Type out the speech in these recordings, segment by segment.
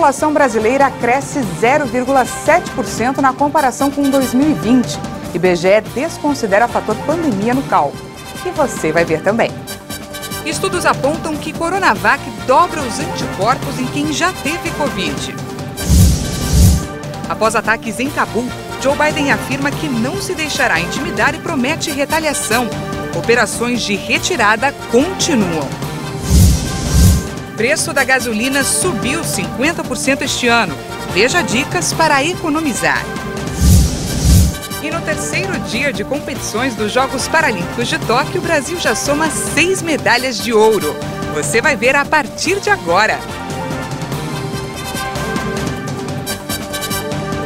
população brasileira cresce 0,7% na comparação com 2020. IBGE desconsidera o fator pandemia no cálculo. E você vai ver também. Estudos apontam que Coronavac dobra os anticorpos em quem já teve Covid. Após ataques em Cabul, Joe Biden afirma que não se deixará intimidar e promete retaliação. Operações de retirada continuam. Preço da gasolina subiu 50% este ano. Veja dicas para economizar. E no terceiro dia de competições dos Jogos Paralímpicos de Tóquio, o Brasil já soma 6 medalhas de ouro. Você vai ver a partir de agora.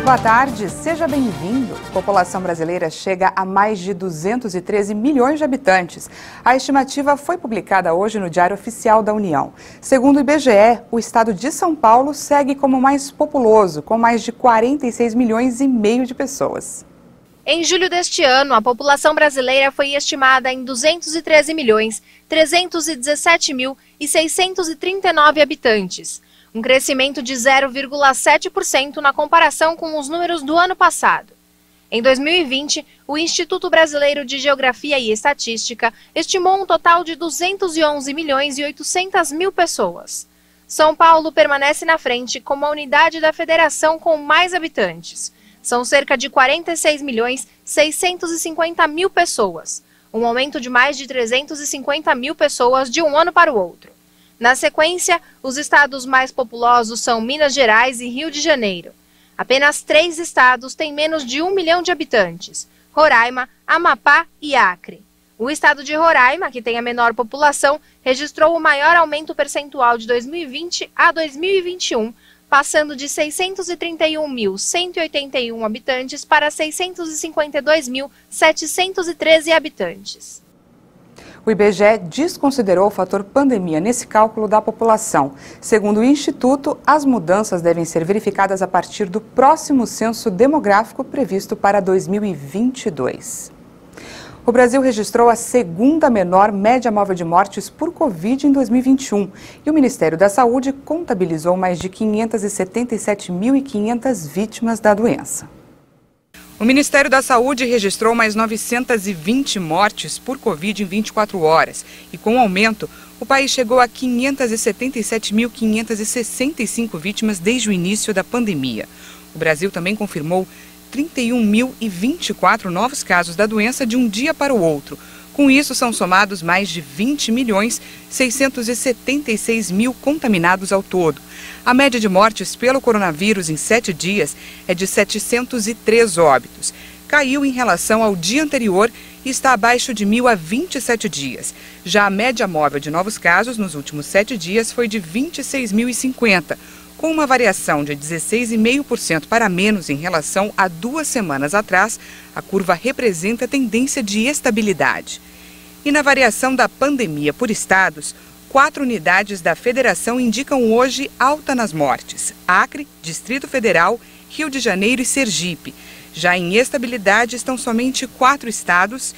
Boa tarde, seja bem-vindo. A população brasileira chega a mais de 213 milhões de habitantes. A estimativa foi publicada hoje no Diário Oficial da União. Segundo o IBGE, o estado de São Paulo segue como o mais populoso, com mais de 46 milhões e meio de pessoas. Em julho deste ano, a população brasileira foi estimada em 213.317.639 habitantes. Um crescimento de 0,7% na comparação com os números do ano passado. Em 2020, o Instituto Brasileiro de Geografia e Estatística estimou um total de 211.800.000 pessoas. São Paulo permanece na frente como a unidade da federação com mais habitantes. São cerca de 46.650.000 pessoas, um aumento de mais de 350.000 pessoas de um ano para o outro. Na sequência, os estados mais populosos são Minas Gerais e Rio de Janeiro. Apenas 3 estados têm menos de 1 milhão de habitantes: Roraima, Amapá e Acre. O estado de Roraima, que tem a menor população, registrou o maior aumento percentual de 2020 a 2021, passando de 631.181 habitantes para 652.713 habitantes. O IBGE desconsiderou o fator pandemia nesse cálculo da população. Segundo o Instituto, as mudanças devem ser verificadas a partir do próximo censo demográfico previsto para 2022. O Brasil registrou a segunda menor média móvel de mortes por Covid em 2021 e o Ministério da Saúde contabilizou mais de 577.500 vítimas da doença. O Ministério da Saúde registrou mais 920 mortes por Covid em 24 horas. E com o aumento, o país chegou a 577.565 vítimas desde o início da pandemia. O Brasil também confirmou 31.024 novos casos da doença de um dia para o outro. Com isso, são somados mais de 20.676.000 contaminados ao todo. A média de mortes pelo coronavírus em 7 dias é de 703 óbitos. Caiu em relação ao dia anterior e está abaixo de 1.000 há 27 dias. Já a média móvel de novos casos nos últimos 7 dias foi de 26.050, com uma variação de 16,5% para menos em relação a 2 semanas atrás. A curva representa a tendência de estabilidade. E na variação da pandemia por estados, 4 unidades da federação indicam hoje alta nas mortes: Acre, Distrito Federal, Rio de Janeiro e Sergipe. Já em estabilidade estão somente 4 estados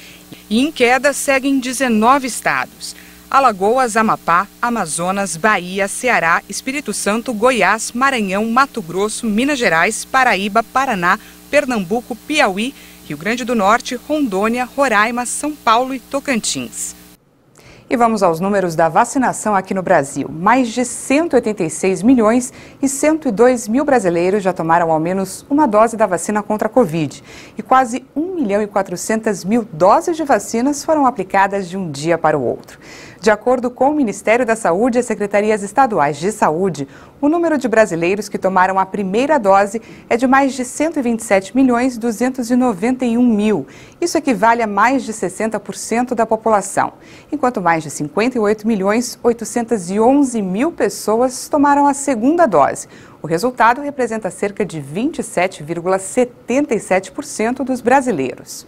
e em queda seguem 19 estados: Alagoas, Amapá, Amazonas, Bahia, Ceará, Espírito Santo, Goiás, Maranhão, Mato Grosso, Minas Gerais, Paraíba, Paraná, Pernambuco, Piauí, Rio Grande do Norte, Rondônia, Roraima, São Paulo e Tocantins. E vamos aos números da vacinação aqui no Brasil. Mais de 186 milhões e 102 mil brasileiros já tomaram ao menos uma dose da vacina contra a Covid. E quase 1.400.000 doses de vacinas foram aplicadas de um dia para o outro. De acordo com o Ministério da Saúde e as secretarias estaduais de saúde, o número de brasileiros que tomaram a primeira dose é de mais de 127.291.000. Isso equivale a mais de 60% da população, enquanto mais de 58.811.000 pessoas tomaram a segunda dose. O resultado representa cerca de 27,77% dos brasileiros.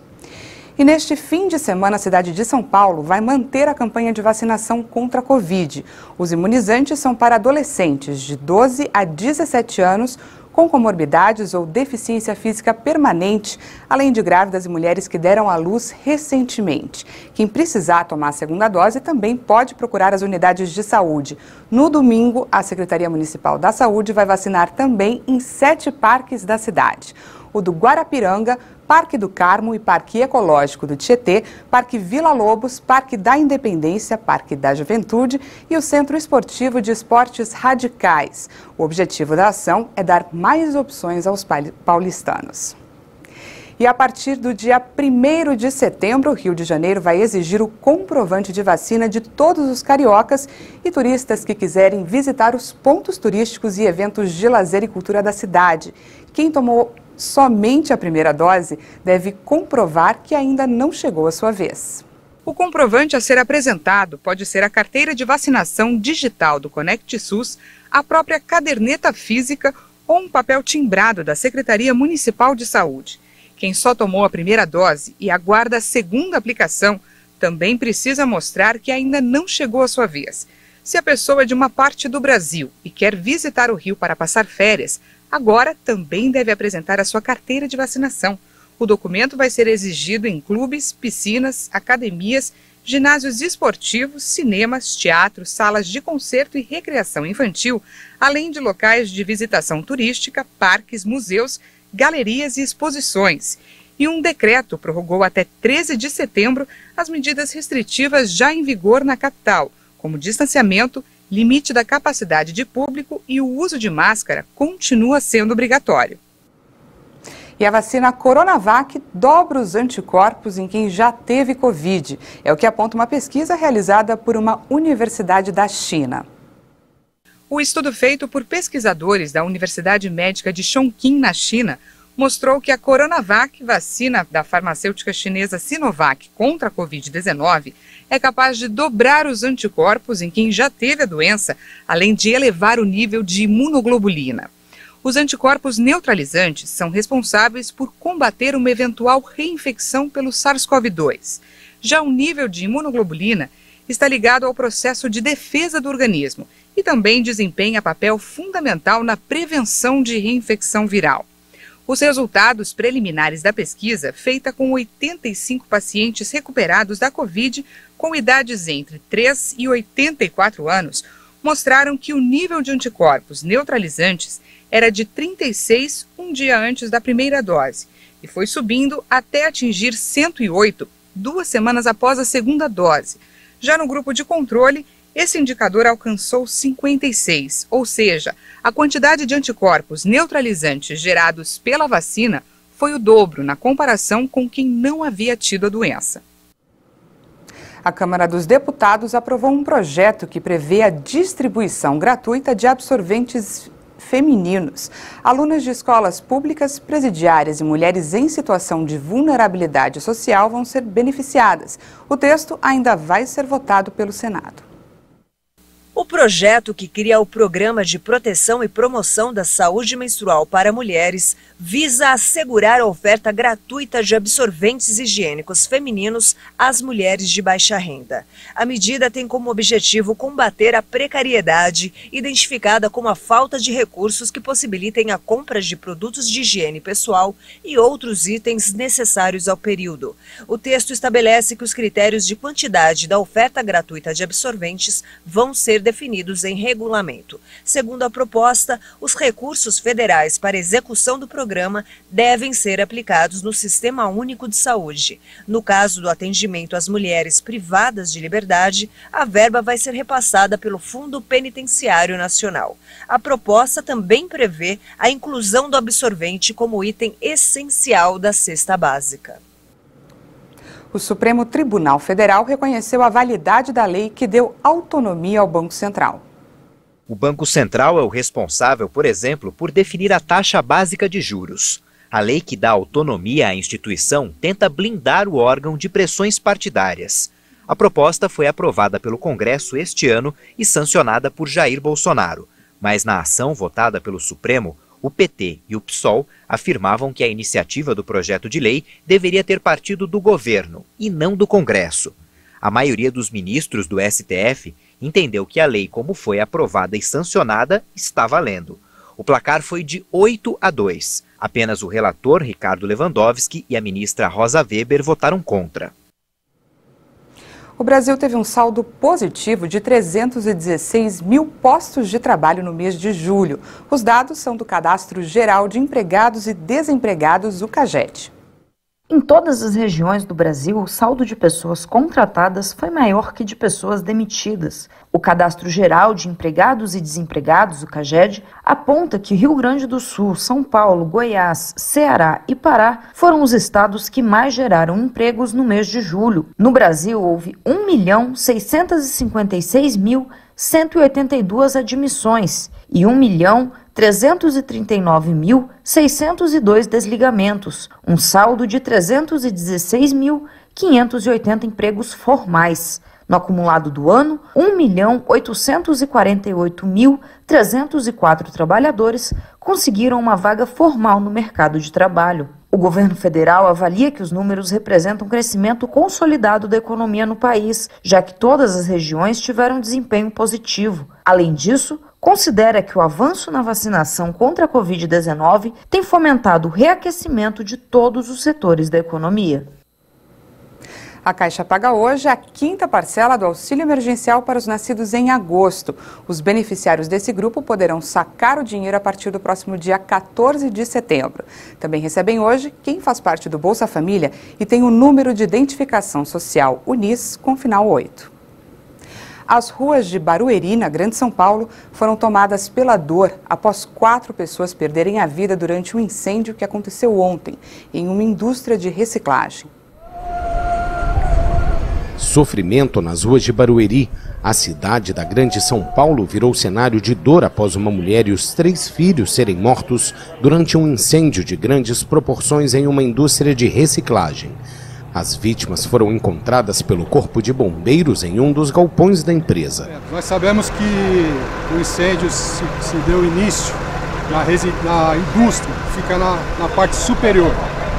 E neste fim de semana, a cidade de São Paulo vai manter a campanha de vacinação contra a Covid. Os imunizantes são para adolescentes de 12 a 17 anos com comorbidades ou deficiência física permanente, além de grávidas e mulheres que deram à luz recentemente. Quem precisar tomar a segunda dose também pode procurar as unidades de saúde. No domingo, a Secretaria Municipal da Saúde vai vacinar também em 7 parques da cidade. O do Guarapiranga, Parque do Carmo e Parque Ecológico do Tietê, Parque Vila Lobos, Parque da Independência, Parque da Juventude e o Centro Esportivo de Esportes Radicais. O objetivo da ação é dar mais opções aos paulistanos. E a partir do dia 1º de setembro, o Rio de Janeiro vai exigir o comprovante de vacina de todos os cariocas e turistas que quiserem visitar os pontos turísticos e eventos de lazer e cultura da cidade. Quem tomou somente a primeira dose deve comprovar que ainda não chegou a sua vez. O comprovante a ser apresentado pode ser a carteira de vacinação digital do Conect SUS, a própria caderneta física ou um papel timbrado da Secretaria Municipal de Saúde. Quem só tomou a primeira dose e aguarda a segunda aplicação também precisa mostrar que ainda não chegou a sua vez. Se a pessoa é de uma parte do Brasil e quer visitar o Rio para passar férias, agora também deve apresentar a sua carteira de vacinação. O documento vai ser exigido em clubes, piscinas, academias, ginásios esportivos, cinemas, teatros, salas de concerto e recreação infantil, além de locais de visitação turística, parques, museus, galerias e exposições. E um decreto prorrogou até 13 de setembro as medidas restritivas já em vigor na capital, como distanciamento, limite da capacidade de público e o uso de máscara continua sendo obrigatório. E a vacina Coronavac dobra os anticorpos em quem já teve Covid. É o que aponta uma pesquisa realizada por uma universidade da China. O estudo feito por pesquisadores da Universidade Médica de Chongqing, na China, mostrou que a Coronavac, vacina da farmacêutica chinesa Sinovac contra a Covid-19, é capaz de dobrar os anticorpos em quem já teve a doença, além de elevar o nível de imunoglobulina. Os anticorpos neutralizantes são responsáveis por combater uma eventual reinfecção pelo SARS-CoV-2. Já o nível de imunoglobulina está ligado ao processo de defesa do organismo e também desempenha papel fundamental na prevenção de reinfecção viral. Os resultados preliminares da pesquisa, feita com 85 pacientes recuperados da Covid com idades entre 3 e 84 anos, mostraram que o nível de anticorpos neutralizantes era de 36 um dia antes da primeira dose e foi subindo até atingir 108 2 semanas após a segunda dose. Já no grupo de controle, esse indicador alcançou 56, ou seja, a quantidade de anticorpos neutralizantes gerados pela vacina foi o dobro na comparação com quem não havia tido a doença. A Câmara dos Deputados aprovou um projeto que prevê a distribuição gratuita de absorventes femininos. Alunas de escolas públicas, presidiárias e mulheres em situação de vulnerabilidade social vão ser beneficiadas. O texto ainda vai ser votado pelo Senado. O projeto, que cria o Programa de Proteção e Promoção da Saúde Menstrual para Mulheres, visa assegurar a oferta gratuita de absorventes higiênicos femininos às mulheres de baixa renda. A medida tem como objetivo combater a precariedade, identificada como a falta de recursos que possibilitem a compra de produtos de higiene pessoal e outros itens necessários ao período. O texto estabelece que os critérios de quantidade da oferta gratuita de absorventes vão ser definidos em regulamento. Segundo a proposta, os recursos federais para execução do programa devem ser aplicados no Sistema Único de Saúde. No caso do atendimento às mulheres privadas de liberdade, a verba vai ser repassada pelo Fundo Penitenciário Nacional. A proposta também prevê a inclusão do absorvente como item essencial da cesta básica. O Supremo Tribunal Federal reconheceu a validade da lei que deu autonomia ao Banco Central. O Banco Central é o responsável, por exemplo, por definir a taxa básica de juros. A lei que dá autonomia à instituição tenta blindar o órgão de pressões partidárias. A proposta foi aprovada pelo Congresso este ano e sancionada por Jair Bolsonaro. Mas na ação votada pelo Supremo, o PT e o PSOL afirmavam que a iniciativa do projeto de lei deveria ter partido do governo e não do Congresso. A maioria dos ministros do STF entendeu que a lei, como foi aprovada e sancionada, está valendo. O O placar foi de 8-2. Apenas o relator, Ricardo Lewandowski, e a ministra Rosa Weber votaram contra. O Brasil teve um saldo positivo de 316 mil postos de trabalho no mês de julho. Os dados são do Cadastro Geral de Empregados e Desempregados, o CAGED. Em todas as regiões do Brasil, o saldo de pessoas contratadas foi maior que de pessoas demitidas. O Cadastro Geral de Empregados e Desempregados, o CAGED, aponta que Rio Grande do Sul, São Paulo, Goiás, Ceará e Pará foram os estados que mais geraram empregos no mês de julho. No Brasil, houve 1.656.182 admissões e 1.339.602 desligamentos, um saldo de 316.580 empregos formais. No acumulado do ano, 1.848.304 trabalhadores conseguiram uma vaga formal no mercado de trabalho. O governo federal avalia que os números representam um crescimento consolidado da economia no país, já que todas as regiões tiveram desempenho positivo. Além disso, considera que o avanço na vacinação contra a Covid-19 tem fomentado o reaquecimento de todos os setores da economia. A Caixa paga hoje a 5ª parcela do auxílio emergencial para os nascidos em agosto. Os beneficiários desse grupo poderão sacar o dinheiro a partir do próximo dia 14 de setembro. Também recebem hoje quem faz parte do Bolsa Família e tem o número de identificação social UNIS com final 8. As ruas de Barueri, na Grande São Paulo, foram tomadas pela dor após 4 pessoas perderem a vida durante um incêndio que aconteceu ontem em uma indústria de reciclagem. Sofrimento nas ruas de Barueri. A cidade da Grande São Paulo virou cenário de dor após uma mulher e os 3 filhos serem mortos durante um incêndio de grandes proporções em uma indústria de reciclagem. As vítimas foram encontradas pelo Corpo de Bombeiros em um dos galpões da empresa. Nós sabemos que o incêndio se deu início na indústria, que fica na parte superior,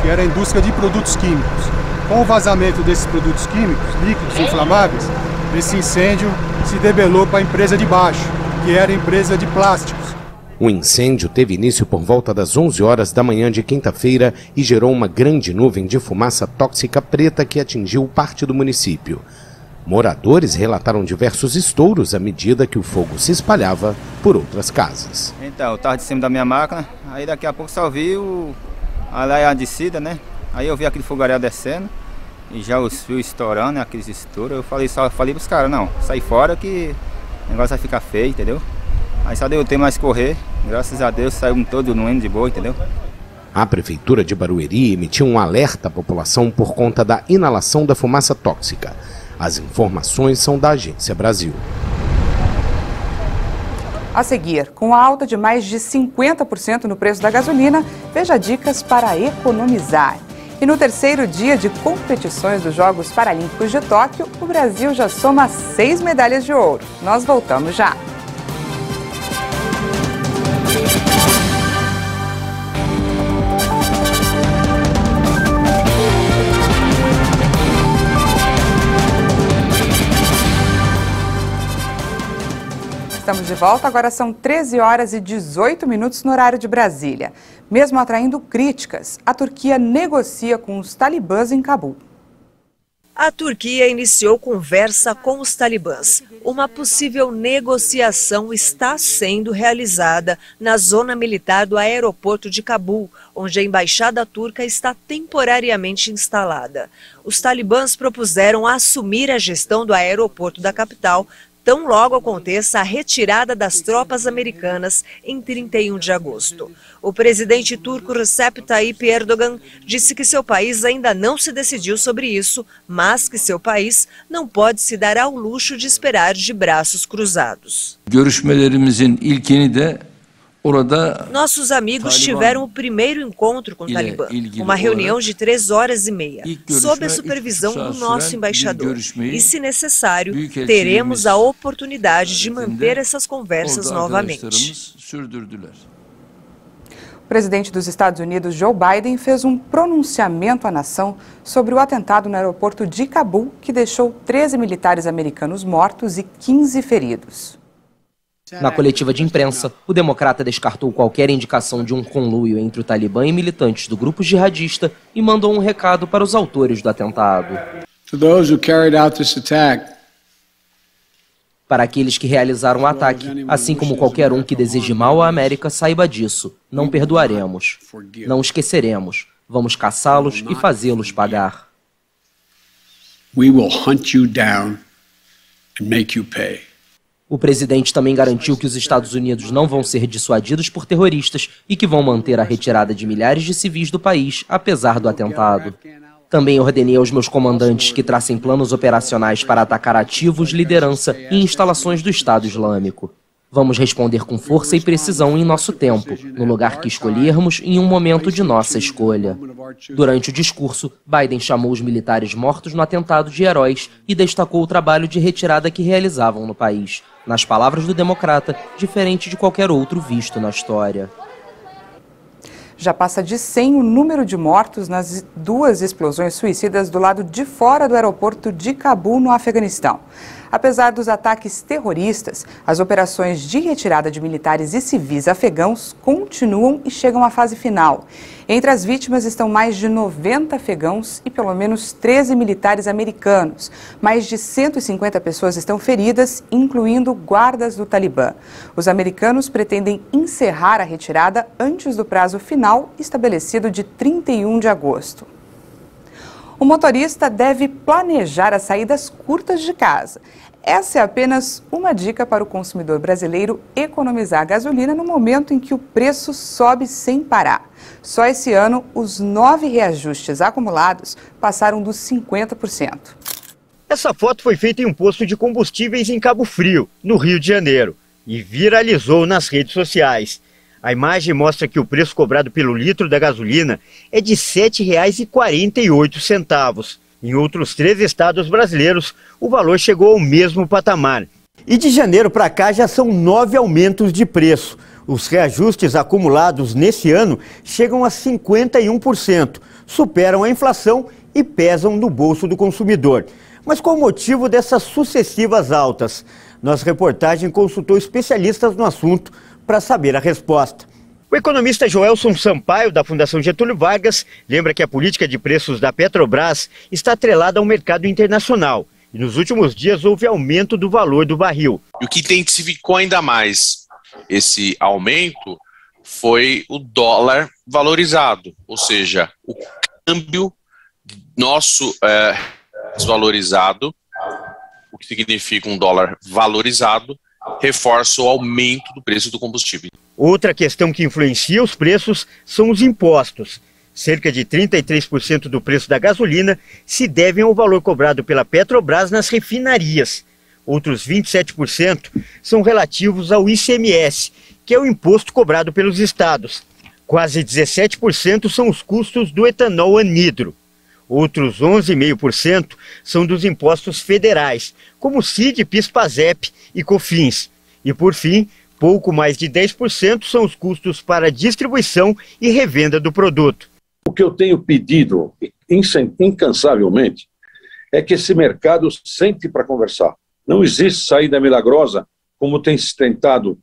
que era a indústria de produtos químicos. Com o vazamento desses produtos químicos, líquidos inflamáveis, esse incêndio se debelou para a empresa de baixo, que era a empresa de plásticos. O incêndio teve início por volta das 11 horas da manhã de quinta-feira e gerou uma grande nuvem de fumaça tóxica preta que atingiu parte do município. Moradores relataram diversos estouros à medida que o fogo se espalhava por outras casas. Então, eu estava de cima da minha máquina, aí daqui a pouco só vi a descida, né? Aí eu vi aquele fogaréu descendo e já os fios estourando, né, aqueles estouros. Eu falei pros caras, não, sai fora que o negócio vai ficar feio, entendeu? Aí só deu tempo mais correr, graças a Deus saímos todos no indo de boa, entendeu? A Prefeitura de Barueri emitiu um alerta à população por conta da inalação da fumaça tóxica. As informações são da Agência Brasil. A seguir, com a alta de mais de 50% no preço da gasolina, veja dicas para economizar. E no terceiro dia de competições dos Jogos Paralímpicos de Tóquio, o Brasil já soma 6 medalhas de ouro. Nós voltamos já. Estamos de volta, agora são 13 horas e 18 minutos no horário de Brasília. Mesmo atraindo críticas, a Turquia negocia com os talibãs em Cabul. A Turquia iniciou conversa com os talibãs. Uma possível negociação está sendo realizada na zona militar do aeroporto de Cabul, onde a embaixada turca está temporariamente instalada. Os talibãs propuseram assumir a gestão do aeroporto da capital, tão logo aconteça a retirada das tropas americanas em 31 de agosto. O presidente turco Recep Tayyip Erdogan disse que seu país ainda não se decidiu sobre isso, mas que seu país não pode se dar ao luxo de esperar de braços cruzados. Nossos amigos tiveram o primeiro encontro com o Talibã, uma reunião de 3 horas e meia, sob a supervisão do nosso embaixador. E, se necessário, teremos a oportunidade de manter essas conversas novamente. O presidente dos Estados Unidos, Joe Biden, fez um pronunciamento à nação sobre o atentado no aeroporto de Cabul, que deixou 13 militares americanos mortos e 15 feridos. Na coletiva de imprensa, o democrata descartou qualquer indicação de um conluio entre o Talibã e militantes do grupo jihadista e mandou um recado para os autores do atentado. Para aqueles que realizaram o ataque, assim como qualquer um que deseje mal à América, saiba disso. Não perdoaremos. Não esqueceremos. Vamos caçá-los e fazê-los pagar. We will hunt you down and make you pay. O presidente também garantiu que os Estados Unidos não vão ser dissuadidos por terroristas e que vão manter a retirada de milhares de civis do país, apesar do atentado. Também ordenei aos meus comandantes que tracem planos operacionais para atacar ativos, liderança e instalações do Estado Islâmico. Vamos responder com força e precisão em nosso tempo, no lugar que escolhermos e em um momento de nossa escolha. Durante o discurso, Biden chamou os militares mortos no atentado de heróis e destacou o trabalho de retirada que realizavam no país. Nas palavras do democrata, diferente de qualquer outro visto na história. Já passa de 100 o número de mortos nas duas explosões suicidas do lado de fora do aeroporto de Cabul, no Afeganistão. Apesar dos ataques terroristas, as operações de retirada de militares e civis afegãos continuam e chegam à fase final. Entre as vítimas estão mais de 90 afegãos e pelo menos 13 militares americanos. Mais de 150 pessoas estão feridas, incluindo guardas do Talibã. Os americanos pretendem encerrar a retirada antes do prazo final estabelecido de 31 de agosto. O motorista deve planejar as saídas curtas de casa. Essa é apenas uma dica para o consumidor brasileiro economizar gasolina no momento em que o preço sobe sem parar. Só esse ano, os 9 reajustes acumulados passaram dos 50%. Essa foto foi feita em um posto de combustíveis em Cabo Frio, no Rio de Janeiro, e viralizou nas redes sociais. A imagem mostra que o preço cobrado pelo litro da gasolina é de R$ 7,48. Em outros 3 estados brasileiros, o valor chegou ao mesmo patamar. E de janeiro para cá já são 9 aumentos de preço. Os reajustes acumulados nesse ano chegam a 51%, superam a inflação e pesam no bolso do consumidor. Mas qual o motivo dessas sucessivas altas? Nossa reportagem consultou especialistas no assunto para saber a resposta. O economista Joelson Sampaio, da Fundação Getúlio Vargas, lembra que a política de preços da Petrobras está atrelada ao mercado internacional. E nos últimos dias houve aumento do valor do barril. E o que intensificou ainda mais esse aumento foi o dólar valorizado, ou seja, o câmbio nosso desvalorizado, o que significa um dólar valorizado, reforça o aumento do preço do combustível. Outra questão que influencia os preços são os impostos. Cerca de 33% do preço da gasolina se devem ao valor cobrado pela Petrobras nas refinarias. Outros 27% são relativos ao ICMS, que é o imposto cobrado pelos estados. Quase 17% são os custos do etanol anidro. Outros 11,5% são dos impostos federais, como CID, PIS, PASEP e COFINS. E por fim, pouco mais de 10% são os custos para distribuição e revenda do produto. O que eu tenho pedido incansavelmente é que esse mercado sente para conversar. Não existe saída milagrosa, como tem se tentado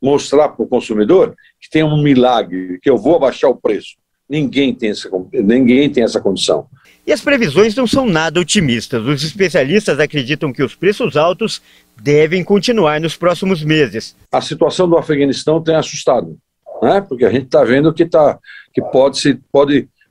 mostrar para o consumidor, que tem um milagre, que eu vou abaixar o preço. Ninguém tem essa condição. E as previsões não são nada otimistas. Os especialistas acreditam que os preços altos devem continuar nos próximos meses. A situação do Afeganistão tem assustado, né? Porque a gente está vendo que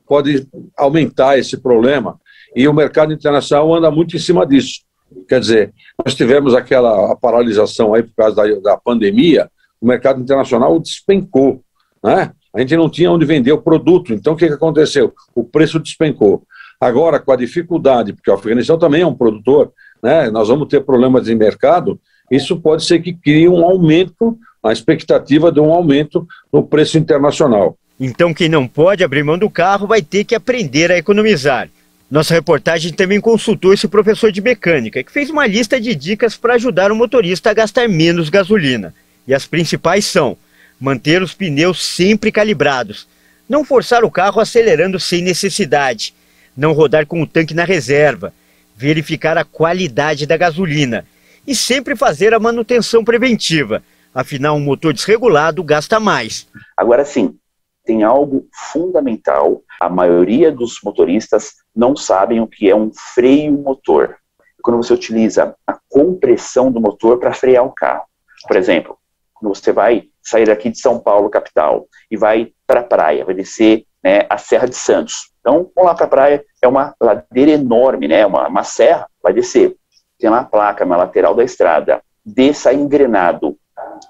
pode aumentar esse problema e o mercado internacional anda muito em cima disso. Quer dizer, nós tivemos a paralisação aí por causa da pandemia, o mercado internacional despencou, né? A gente não tinha onde vender o produto, então o que aconteceu? O preço despencou. Agora, com a dificuldade, porque o Afeganistão também é um produtor, né? Nós vamos ter problemas de mercado, isso pode ser que crie um aumento, a expectativa de um aumento no preço internacional. Então quem não pode abrir mão do carro vai ter que aprender a economizar. Nossa reportagem também consultou esse professor de mecânica, que fez uma lista de dicas para ajudar o motorista a gastar menos gasolina. E as principais são: manter os pneus sempre calibrados, não forçar o carro acelerando sem necessidade, não rodar com o tanque na reserva, verificar a qualidade da gasolina e sempre fazer a manutenção preventiva, Afinal, um motor desregulado gasta mais. Agora sim, tem algo fundamental. A maioria dos motoristas não sabem o que é um freio motor. Quando você utiliza a compressão do motor para frear o carro. Por exemplo, quando você vai sair daqui de São Paulo, capital, e vai para a praia, vai descer, né, a Serra de Santos. Então, vamos lá para a praia, é uma ladeira enorme, né, uma serra, vai descer. Tem lá a placa na lateral da estrada, desça engrenado.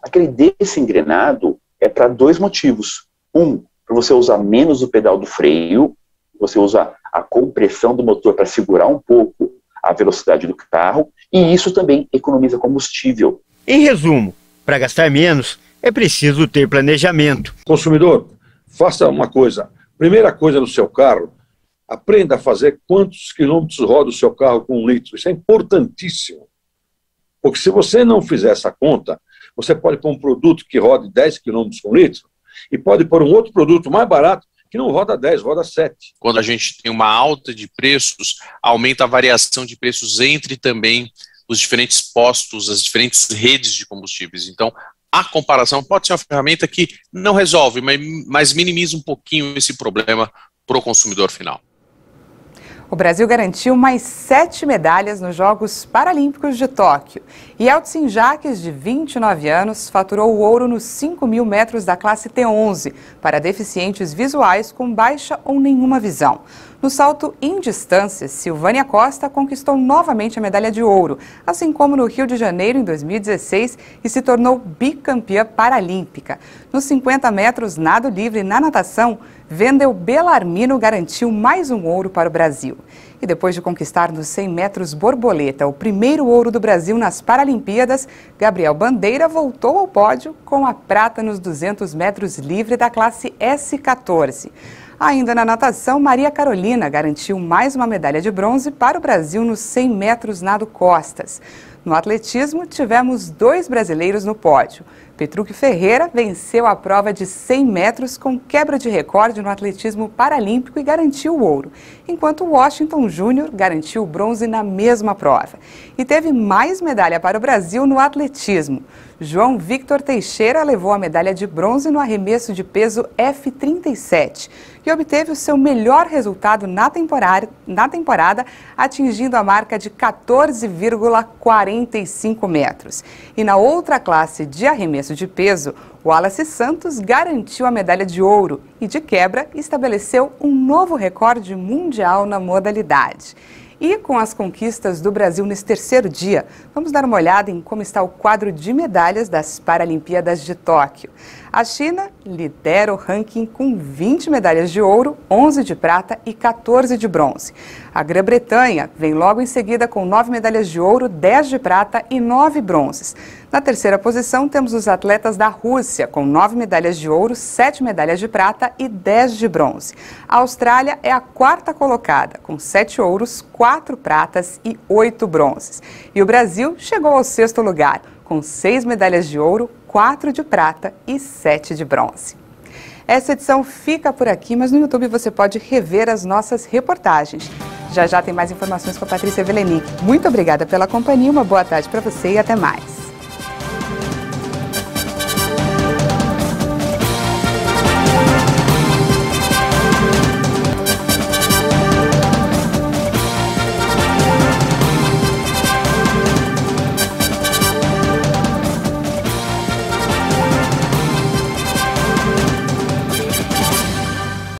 Aquele desça engrenado é para 2 motivos. Um, para você usar menos o pedal do freio, você usa a compressão do motor para segurar um pouco a velocidade do carro, e isso também economiza combustível. Em resumo, para gastar menos, é preciso ter planejamento. Consumidor, faça uma coisa. Primeira coisa no seu carro, aprenda a fazer quantos quilômetros roda o seu carro com 1 litro. Isso é importantíssimo. Porque se você não fizer essa conta, você pode pôr um produto que rode 10 quilômetros com 1 litro e pode pôr um outro produto mais barato que não roda 10, roda 7. Quando a gente tem uma alta de preços, aumenta a variação de preços entre também os diferentes postos, as diferentes redes de combustíveis. Então, a comparação pode ser uma ferramenta que não resolve, mas minimiza um pouquinho esse problema para o consumidor final. O Brasil garantiu mais 7 medalhas nos Jogos Paralímpicos de Tóquio. E Eltsin Jaques, de 29 anos, faturou o ouro nos 5.000 metros da classe T11 para deficientes visuais com baixa ou nenhuma visão. No salto em distâncias, Silvânia Costa conquistou novamente a medalha de ouro, assim como no Rio de Janeiro em 2016 e se tornou bicampeã paralímpica. Nos 50 metros nado livre na natação, Wendel Bellarmino garantiu mais um ouro para o Brasil. E depois de conquistar nos 100 metros borboleta o primeiro ouro do Brasil nas Paralimpíadas, Gabriel Bandeira voltou ao pódio com a prata nos 200 metros livre da classe S14. Ainda na natação, Maria Carolina garantiu mais uma medalha de bronze para o Brasil nos 100 metros nado costas. No atletismo, tivemos 2 brasileiros no pódio. Petrucci Ferreira venceu a prova de 100 metros com quebra de recorde no atletismo paralímpico e garantiu o ouro, enquanto Washington Júnior garantiu o bronze na mesma prova. E teve mais medalha para o Brasil no atletismo. João Victor Teixeira levou a medalha de bronze no arremesso de peso F37 e obteve o seu melhor resultado na temporada, atingindo a marca de 14,45 metros. E na outra classe de arremesso de peso, Wallace Santos garantiu a medalha de ouro e, de quebra, estabeleceu um novo recorde mundial na modalidade. E com as conquistas do Brasil nesse terceiro dia, vamos dar uma olhada em como está o quadro de medalhas das Paralimpíadas de Tóquio. A China lidera o ranking com 20 medalhas de ouro, 11 de prata e 14 de bronze. A Grã-Bretanha vem logo em seguida com 9 medalhas de ouro, 10 de prata e 9 bronzes. Na terceira posição temos os atletas da Rússia, com 9 medalhas de ouro, 7 medalhas de prata e 10 de bronze. A Austrália é a quarta colocada, com 7 ouros, 4 pratas e 8 bronzes. E o Brasil chegou ao sexto lugar, com 6 medalhas de ouro, 4 de prata e 7 de bronze. Essa edição fica por aqui, mas no YouTube você pode rever as nossas reportagens. Já já tem mais informações com a Patrícia Velenic. Muito obrigada pela companhia, uma boa tarde para você e até mais.